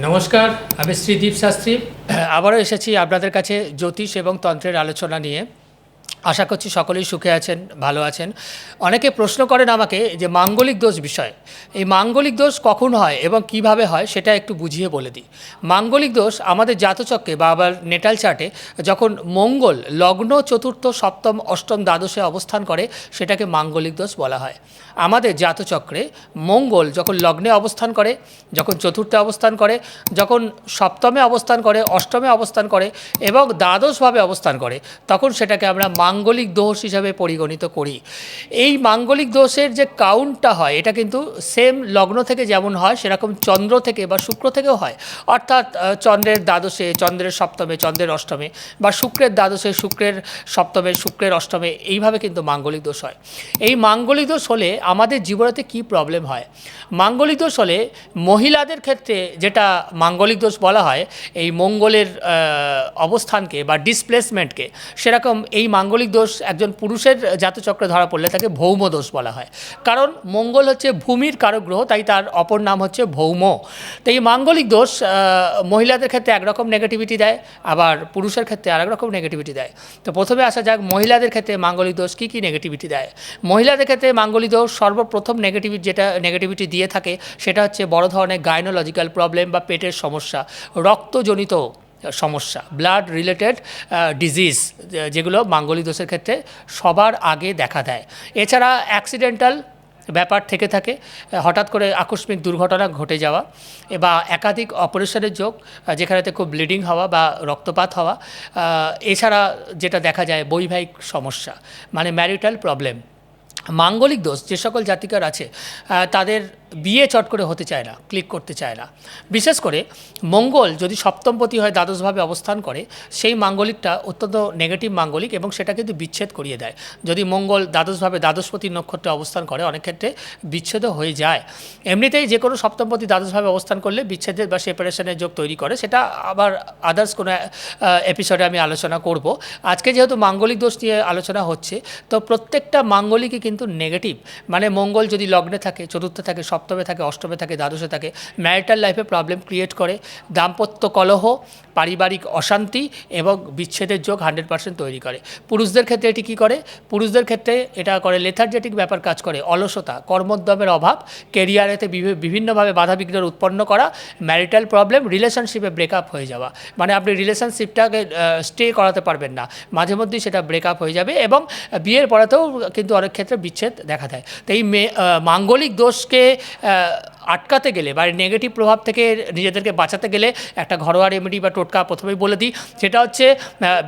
নমস্কার, আমি শ্রীদীপ শাস্ত্রী। আবারও এসেছি আপনাদের কাছে জ্যোতিষ এবং তন্ত্রের আলোচনা নিয়ে। আশা করছি সকলেই সুখে আছেন, ভালো আছেন। অনেকে প্রশ্ন করেন আমাকে যে মাঙ্গলিক দোষ বিষয়, এই মাঙ্গলিক দোষ কখন হয় এবং কিভাবে হয় সেটা একটু বুঝিয়ে বলে দিই। মাঙ্গলিক দোষ আমাদের জাতচক্রে বা আবার নেটাল চার্টে যখন মঙ্গল লগ্ন চতুর্থ সপ্তম অষ্টম দ্বাদশে অবস্থান করে সেটাকে মাঙ্গলিক দোষ বলা হয়। আমাদের জাতচক্রে মঙ্গল যখন লগ্নে অবস্থান করে, যখন চতুর্থে অবস্থান করে, যখন সপ্তমে অবস্থান করে, অষ্টমে অবস্থান করে এবং দ্বাদশভাবে অবস্থান করে, তখন সেটাকে আমরা মাঙ্গলিক দোষ হিসাবে পরিগণিত করি। এই মাঙ্গলিক দোষের যে কাউন্টটা হয় এটা কিন্তু সেম লগ্ন থেকে যেমন হয় সেরকম চন্দ্র থেকে বা শুক্র থেকেও হয়। অর্থাৎ চন্দ্রের দ্বাদশে, চন্দ্রের সপ্তমে, চন্দ্রের অষ্টমে, বা শুক্রের দ্বাদশে, শুক্রের সপ্তমে, শুক্রের অষ্টমে, এইভাবে কিন্তু মাঙ্গলিক দোষ হয়। এই মাঙ্গলিক দোষ হলে আমাদের জীবনেতে কী প্রবলেম হয়? মাঙ্গলিক দোষ হলে মহিলাদের ক্ষেত্রে যেটা মাঙ্গলিক দোষ বলা হয়, এই মঙ্গলের অবস্থানকে বা ডিসপ্লেসমেন্টকে, সেরকম এই মাঙ্গলিক দোষ একজন পুরুষের জাতচক্রে ধরা পড়লে তাকে ভৌম দোষ বলা হয়। কারণ মঙ্গল হচ্ছে ভূমির কারক গ্রহ, তাই তার অপর নাম হচ্ছে ভৌম। তো এই মাঙ্গলিক দোষ মহিলাদের ক্ষেত্রে একরকম নেগেটিভিটি দেয়, আবার পুরুষের ক্ষেত্রে আরেক রকম নেগেটিভিটি দেয়। তো প্রথমে আসা যাক মহিলাদের ক্ষেত্রে মাঙ্গলিক দোষ কী কী নেগেটিভিটি দেয়। মহিলাদের ক্ষেত্রে মাঙ্গলিক দোষ সর্বপ্রথম নেগেটিভিটি দিয়ে থাকে সেটা হচ্ছে বড় ধরনের গাইনোলজিক্যাল প্রবলেম বা পেটের সমস্যা, রক্তজনিত সমস্যা, ব্লাড রিলেটেড ডিজিজ, যেগুলো মাঙ্গলিক দোষের ক্ষেত্রে সবার আগে দেখা দেয়। এছাড়া অ্যাক্সিডেন্টাল ব্যাপার থেকে থাকে, হঠাৎ করে আকস্মিক দুর্ঘটনা ঘটে যাওয়া বা একাধিক অপারেশনের যোগ, যেখানেতে খুব ব্লিডিং হওয়া বা রক্তপাত হওয়া। এছাড়া যেটা দেখা যায় বৈবাহিক সমস্যা, মানে ম্যারিটাল প্রবলেম। মাঙ্গলিক দোষ যে সকল জাতিকার আছে তাদের বিয়ে চট করে হতে চায় না, ক্লিক করতে চায় না। বিশেষ করে মঙ্গল যদি সপ্তমপতি হয়, দ্বাদশভাবে অবস্থান করে, সেই মাঙ্গলিকটা অত্যন্ত নেগেটিভ মাঙ্গলিক এবং সেটা কিন্তু বিচ্ছেদ করিয়ে দেয়। যদি মঙ্গল দ্বাদশভাবে দ্বাদশপতি নক্ষত্রে অবস্থান করে অনেক ক্ষেত্রে বিচ্ছেদও হয়ে যায়। এমনিতেই যে কোনো সপ্তমপতি দ্বাদশভাবে অবস্থান করলে বিচ্ছেদের বা সেপারেশনের যোগ তৈরি করে, সেটা আবার আদার্স কোনো এপিসোডে আমি আলোচনা করব। আজকে যেহেতু মাঙ্গলিক দোষ নিয়ে আলোচনা হচ্ছে, তো প্রত্যেকটা মাঙ্গলিকই কিন্তু নেগেটিভ। মানে মঙ্গল যদি লগ্নে থাকে, চতুর্থে থাকে, সপ্তমে থাকে, অষ্টমে থাকে, দ্বাদশে থাকে, ম্যারিটাল লাইফে প্রবলেম ক্রিয়েট করে, দাম্পত্য কলহ, পারিবারিক অশান্তি এবং বিচ্ছেদের যোগ 100% তৈরি করে। পুরুষদের ক্ষেত্রে এটি কী করে? পুরুষদের ক্ষেত্রে এটা করে লেথার্জেটিক ব্যাপার কাজ করে, অলসতা, কর্মোদ্যমের অভাব, কেরিয়ারেতে বিভিন্নভাবে বাধাবিঘ্নের উৎপন্ন করা, ম্যারিটাল প্রবলেম, রিলেশনশিপে ব্রেকআপ হয়ে যাওয়া। মানে আপনি রিলেশনশিপটাকে স্টে করাতে পারবেন না, মাঝে মধ্যেই সেটা ব্রেকআপ হয়ে যাবে এবং বিয়ের পরেতেও কিন্তু অনেক ক্ষেত্রে বিচ্ছেদ দেখা দেয়। তো এই মাঙ্গলিক দোষকে আটকাতে গেলে বা নেগেটিভ প্রভাব থেকে নিজেদেরকে বাঁচাতে গেলে একটা ঘরোয়া রেমেডি বা টোটকা প্রথমেই বলে দিই। সেটা হচ্ছে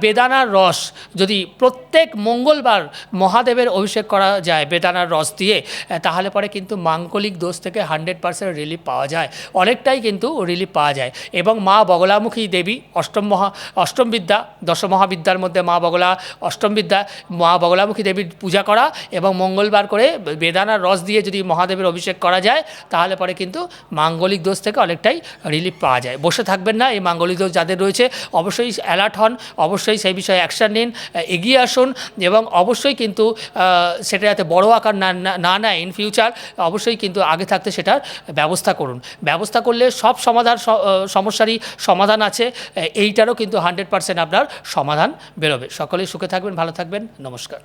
বেদানার রস যদি প্রত্যেক মঙ্গলবার মহাদেবের অভিষেক করা যায় বেদানার রস দিয়ে, তাহলে পরে কিন্তু মাঙ্গলিক দোষ থেকে 100% রিলিফ পাওয়া যায়, অনেকটাই কিন্তু রিলিফ পাওয়া যায়। এবং মা বগলামুখী দেবী, অষ্টম বিদ্যা, দশমহাবিদ্যার মধ্যে মা বগলা অষ্টম বিদ্যা, মা বগলামুখী দেবীর পূজা করা এবং মঙ্গলবার করে বেদানার রস দিয়ে যদি মহাদেবের অভিষেক করা যায়, তাহলে পরে কিন্তু মাঙ্গলিক দোষ থেকে অনেকটাই রিলিফ পাওয়া যায়। বসে থাকবেন না, এই মাঙ্গলিক দোষ যাদের রয়েছে অবশ্যই অ্যালার্ট হন, অবশ্যই সেই বিষয়ে অ্যাকশান নিন, এগিয়ে আসুন এবং অবশ্যই কিন্তু সেটা যাতে বড় আকার না নেয় ইন ফিউচার, অবশ্যই কিন্তু আগে থাকতে সেটার ব্যবস্থা করুন। ব্যবস্থা করলে সব সমস্যারই সমাধান আছে, এইটারও কিন্তু 100% আপনার সমাধান বেরোবে। সকলেই সুখে থাকবেন, ভালো থাকবেন, নমস্কার।